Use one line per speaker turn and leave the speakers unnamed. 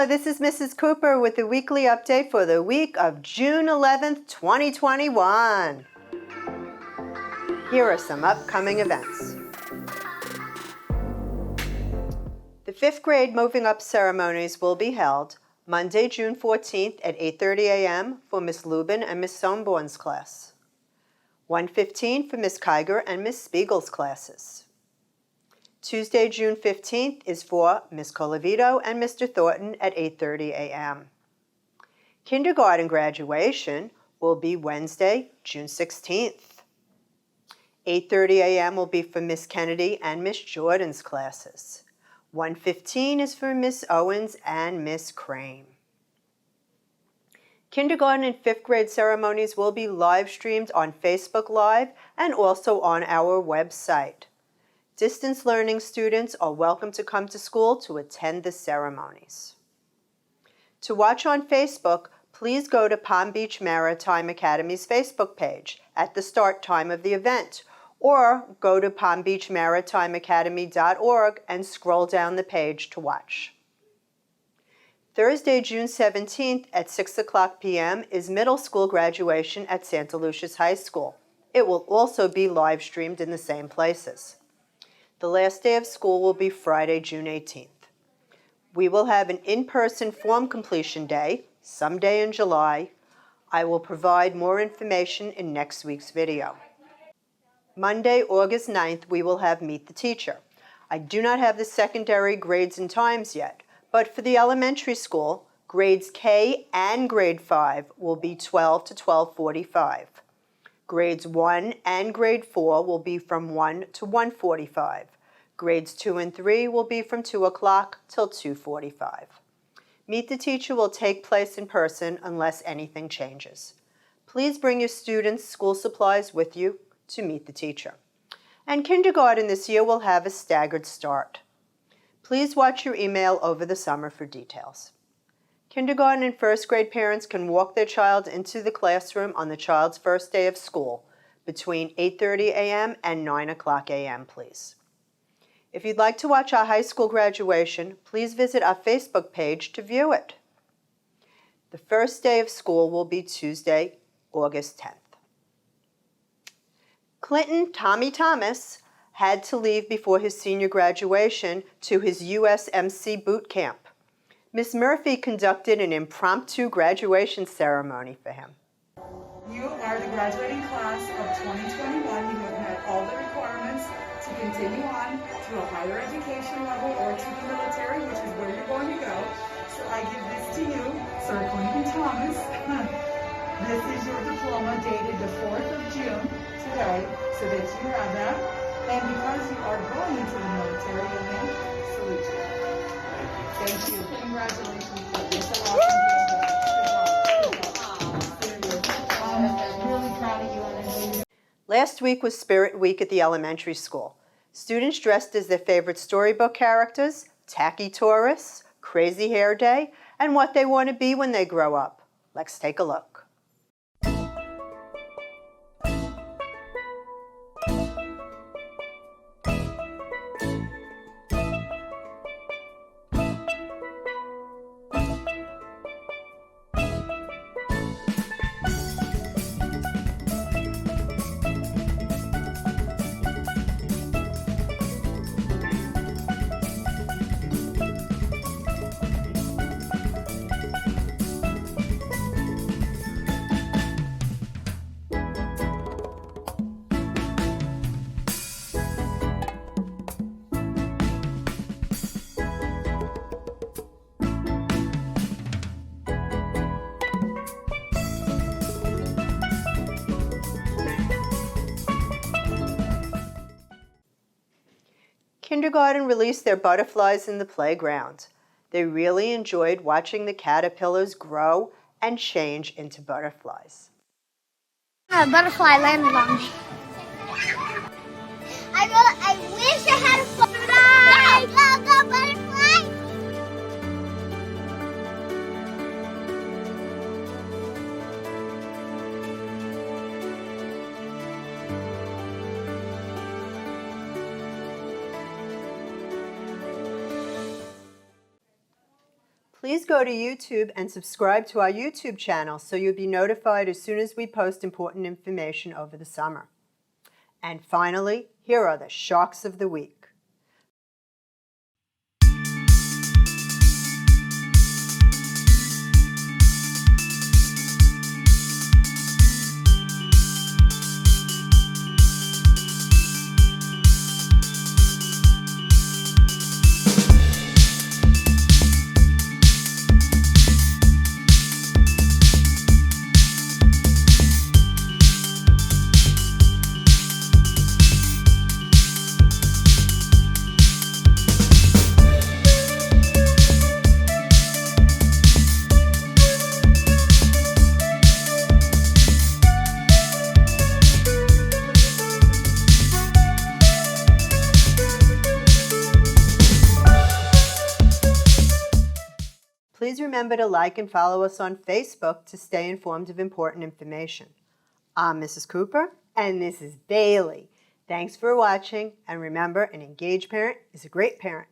this is Mrs. Cooper with the weekly update for the week of June 11th, 2021. Here are some upcoming events. The 5th grade Moving Up ceremonies will be held Monday, June 14th at 8:30 a.m. for Miss Lubin and Miss Sonborn's class, 1:15 for Miss Kiger and Miss Spiegel's classes. Tuesday, June 15th is for Miss Colavito and Mr. Thornton at 8:30 a.m. Kindergarten graduation will be Wednesday, June 16th. 8:30 a.m. will be for Miss Kennedy and Miss Jordan's classes. 1:15 is for Miss Owens and Miss Crane. Kindergarten and 5th grade ceremonies will be live streamed on Facebook Live and also on our website. Distance learning students are welcome to come to school to attend the ceremonies. To watch on Facebook, please go to Palm Beach Maritime Academy's Facebook page at the start time of the event, or go to palmbeachmaritimeacademy.org and scroll down the page to watch. Thursday, June 17th at 6:00 p.m. is middle school graduation at Santa Lucia's High School. It will also be live streamed in the same places. The last day of school will be Friday, June 18th. We will have an in-person form completion day someday in July. I will provide more information in next week's video. Monday, August 9th, we will have Meet the Teacher. I do not have the secondary grades and times yet, but for the elementary school, grades K and grade 5 will be 12 to 12:45. Grades 1 and grade 4 will be from 1 to 1:45. Grades 2 and 3 will be from 2 o'clock till 2:45. Meet the Teacher will take place in person unless anything changes. Please bring your students' school supplies with you to meet the teacher. And kindergarten this year will have a staggered start. Please watch your email over the summer for details. Kindergarten and 1st grade parents can walk their child into the classroom on the child's first day of school between 8:30 a.m. and 9:00 a.m., please. If you'd like to watch our high school graduation, please visit our Facebook page to view it. The first day of school will be Tuesday, August 10th. Clinton Tommy Thomas had to leave before his senior graduation to his USMC boot camp. Miss Murphy conducted an impromptu graduation ceremony for him.
You are the graduating class of 2021. You have met all the requirements to continue on to a higher education level or to the military, which is where you're going to go. So I give this to you, Sir Clinton Thomas. This is your diploma dated the 4th of June today, so that you have that. And because you are going into the military, I salute you. Thank you. Congratulations. You're so awesome. I'm really proud of you.
Last week was Spirit Week at the elementary school. Students dressed as their favorite storybook characters, tacky tourists, crazy hair day, and what they want to be when they grow up. Let's take a look. Kindergarten released their butterflies in the playground. They really enjoyed watching the caterpillars grow and change into butterflies.
A butterfly landed on me. I wish I had a butterfly. Go, butterfly.
Please go to YouTube and subscribe to our YouTube channel so you'll be notified as soon as we post important information over the summer. And finally, here are the shocks of the week. Please remember to like and follow us on Facebook to stay informed of important information. I'm Mrs. Cooper, and this is Bailey. Thanks for watching, and remember, an engaged parent is a great parent.